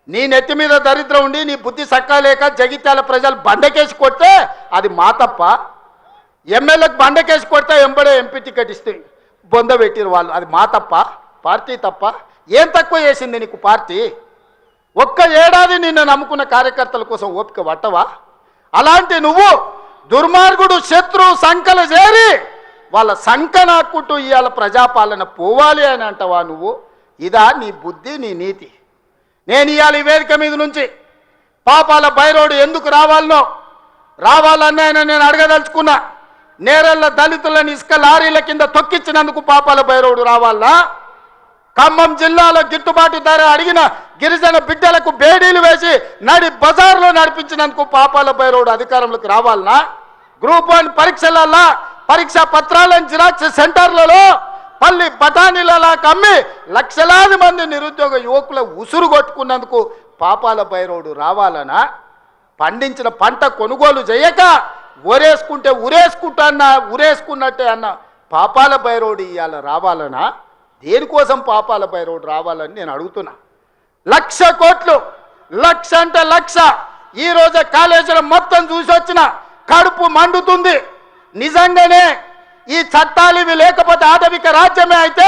నీ నెత్తి మీద దరిద్రం ఉండి నీ బుద్ధి సక్కాలేక జగిత్యాల ప్రజలు బండకేసి కొడితే అది మా తప్ప. ఎమ్మెల్యేలకు బండకేసి కొడితే ఎంబడే ఎంపీ టికెట్ ఇస్తే బొంద పెట్టిరు వాళ్ళు, అది మా తప్ప, పార్టీ తప్ప? ఏం తక్కువ చేసింది నీకు పార్టీ? ఒక్క ఏడాది నిన్ను నమ్ముకున్న కార్యకర్తల కోసం ఓపిక పట్టవా? అలాంటి నువ్వు దుర్మార్గుడు శత్రు సంకలు చేరి వాళ్ళ సంక నాక్కుంటూ ఇవాళ ప్రజాపాలన పోవాలి అని అంటావా నువ్వు? ఇదా నీ బుద్ధి, నీ నీతి? నేను ఇవాళ ఈ వేదిక మీద నుంచి పాపాల బైరోడు ఎందుకు రావాలన్నా నేను అడగదలుచుకున్నా. నేరెళ్ళ దళితులను ఇసుక లారీల కింద తొక్కించినందుకు పాపాల బైరోడు రావాలా? ఖమ్మం జిల్లాలో గిట్టుబాటు ధర అడిగిన గిరిజన బిడ్డలకు బేడీలు వేసి నడి బజార్లో నడిపించినందుకు పాపాల బైరోడు అధికారంలోకి రావాలనా? గ్రూప్ 1 పరీక్షలలో పరీక్షా పత్రాలను జిరాక్స్ సెంటర్లలో పల్లి బఠానీలలా కమ్మి లక్షలాది మంది నిరుద్యోగ యువకుల ఉసురు కొట్టుకున్నందుకు పాపాల బైరోడు రావాలనా? పండించిన పంట కొనుగోలు చేయక ఉరేసుకున్నట్టే అన్న పాపాల బైరోడు ఇవాళ రావాలనా? దేనికోసం పాపాల బైరోడు రావాలని నేను అడుగుతున్నా. 1,00,000 కోట్లు, 1,00,000 అంటే 1,00,000. ఈరోజు కాళేశ్వరం మొత్తం చూసి వచ్చిన కడుపు మండుతుంది. నిజంగానే ఈ చట్టాలు ఇవి లేకపోతే ఆటవిక రాజ్యమే అయితే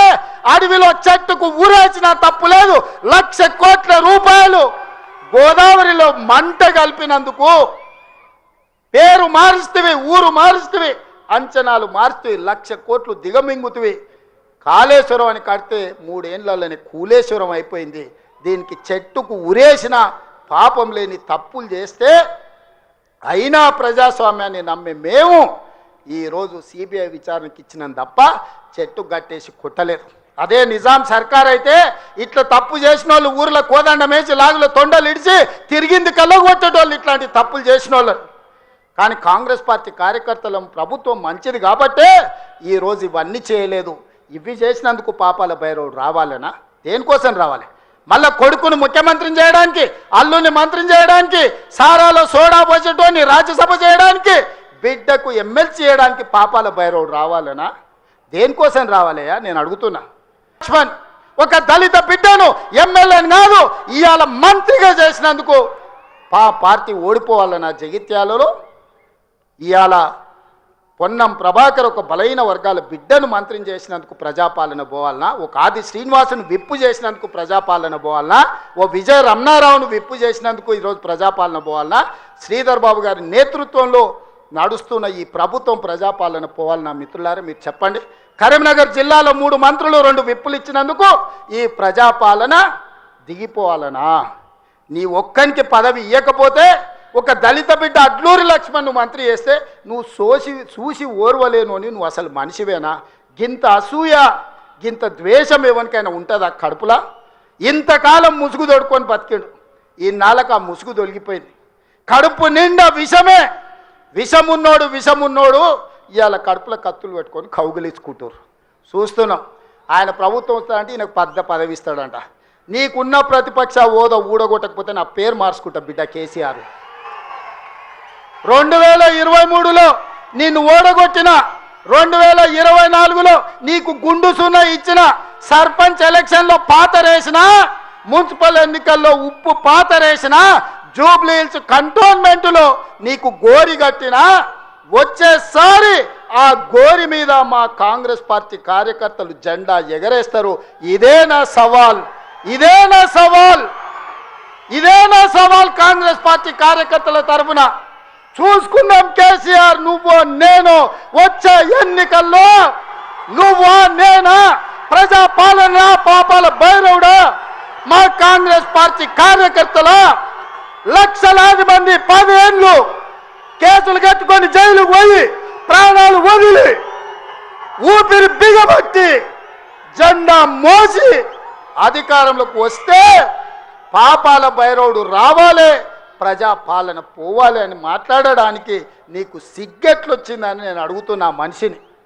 అడవిలో చెట్టుకు ఊరేసిన తప్పు లేదు. 1,00,000 కోట్ల రూపాయలు గోదావరిలో మంట కలిపినందుకు పేరు మారుస్తువి, ఊరు మారుస్తువి, అంచనాలు మారుస్తువి, 1,00,000 కోట్లు దిగమింగుతువి. కాళేశ్వరం అని కడితే 3 ఏళ్లలోనే కూలేశ్వరం అయిపోయింది. దీనికి చెట్టుకు ఉరేసిన పాపం లేని తప్పులు చేస్తే అయినా ప్రజాస్వామ్యాన్ని నమ్మే మేము ఈరోజు సిబిఐ విచారణకి ఇచ్చినాం తప్ప చెట్టు గట్టేసి కొట్టలేదు. అదే నిజాం సర్కార్ అయితే ఇట్లా తప్పు చేసిన వాళ్ళు ఊర్లో కోదండం వేసి లాగులో తొండలు ఇడిచి తిరిగింది కళ్ళగొట్టేటోళ్ళు ఇట్లాంటి తప్పులు చేసిన వాళ్ళు. కానీ కాంగ్రెస్ పార్టీ కార్యకర్తల ప్రభుత్వం మంచిది కాబట్టే ఈరోజు ఇవన్నీ చేయలేదు. ఇవి చేసినందుకు పాపాల బైరోడు రావాలనా? దేనికోసం రావాలి? మళ్ళా కొడుకును ముఖ్యమంత్రిని చేయడానికి, అల్లుని మంత్రిని చేయడానికి, సారాలో సోడా పోసేటోని రాజ్యసభ చేయడానికి, బిడ్డకు ఎమ్మెల్సీ చేయడానికి పాపాల బైరోడు రావాలనా? దేనికోసం రావాలయ్యా నేను అడుగుతున్నా. లక్ష్మణ్ ఒక దళిత బిడ్డను ఎమ్మెల్యేని కాదు ఇవాళ మంత్రిగా చేసినందుకు పార్టీ ఓడిపోవాలన్నా? జగిత్యాలలో ఇవాళ పొన్నం ప్రభాకర్ ఒక బలైన వర్గాల బిడ్డను మంత్రిని చేసినందుకు ప్రజాపాలన పోవాలనా? ఒక ఆది శ్రీనివాసును విప్పు చేసినందుకు ప్రజాపాలన పోవాలనా? ఓ విజయ రమణారావును విప్పు చేసినందుకు ఈరోజు ప్రజాపాలన పోవాలనా? శ్రీధర్ బాబు గారి నేతృత్వంలో నడుస్తున్న ఈ ప్రభుత్వం ప్రజాపాలన పోవాలనా? మిత్రులారా మీరు చెప్పండి. కరీంనగర్ జిల్లాలో 3 మంత్రులు 2 విప్పులు ఇచ్చినందుకు ఈ ప్రజాపాలన దిగిపోవాలనా? నీ ఒక్కనికి పదవి ఇవ్వకపోతే ఒక దళిత బిడ్డ అడ్లూరి లక్ష్మణ్ మంత్రి చేస్తే నువ్వు చూసి ఓర్వలేను అని నువ్వు అసలు మనిషివేనా? గింత అసూయ, గింత ద్వేషం ఎవరికైనా ఉంటుందా కడుపులా? ఇంతకాలం ముసుగు తొడుకొని బతికాడు, ఈ నాళ్ళకు ఆ ముసుగు తొలగిపోయింది. కడుపు నిండా విషమే. విషమున్నోడు ఇవాళ కడుపులో కత్తులు పెట్టుకొని కౌగిలించుకుంటారు. చూస్తున్నాం. ఆయన ప్రభుత్వం వస్తాడంటే ఈయనకు పెద్ద పదవి ఇస్తాడంట. నీకున్న ప్రతిపక్ష హోదా ఊడగొట్టకపోతే నా పేరు మార్చుకుంటా బిడ్డ కేసీఆర్. 2023లో నిన్ను ఓడగొట్టిన, 2024లో నీకు గుండు సున్నా ఇచ్చిన, సర్పంచ్ ఎలక్షన్లో పాతరేసిన, మున్సిపల్ ఎన్నికల్లో ఉప్పు పాతరేసిన, జూబ్లీ హిల్స్ కంటోన్మెంట్లో నీకు గోరి కట్టిన, వచ్చేసారి ఆ గోరి మీద మా కాంగ్రెస్ పార్టీ కార్యకర్తలు జెండా ఎగరేస్తారు. ఇదే నా సవాల్ కాంగ్రెస్ పార్టీ కార్యకర్తల తరఫున. చూసుకుందాం కేసీఆర్, నువ్వు నేను వచ్చే ఎన్నికల్లో నువ్వా నేనా? ప్రజాపాలన పాపాల బైరవుడా? మా కాంగ్రెస్ పార్టీ కార్యకర్తల లక్షలాది మంది 10 ఏళ్ళు కేసులు కట్టుకొని జైలుకు పోయి ప్రాణాలు వదిలి ఊపిరి బిగబట్టి జెండా మోసి అధికారంలోకి వస్తే పాపాల బైరవుడు రావాలి, ప్రజాపాలన పోవాలి అని మాట్లాడడానికి నీకు సిగ్గెట్లొచ్చిందని నేను అడుగుతున్నా మనిషిని.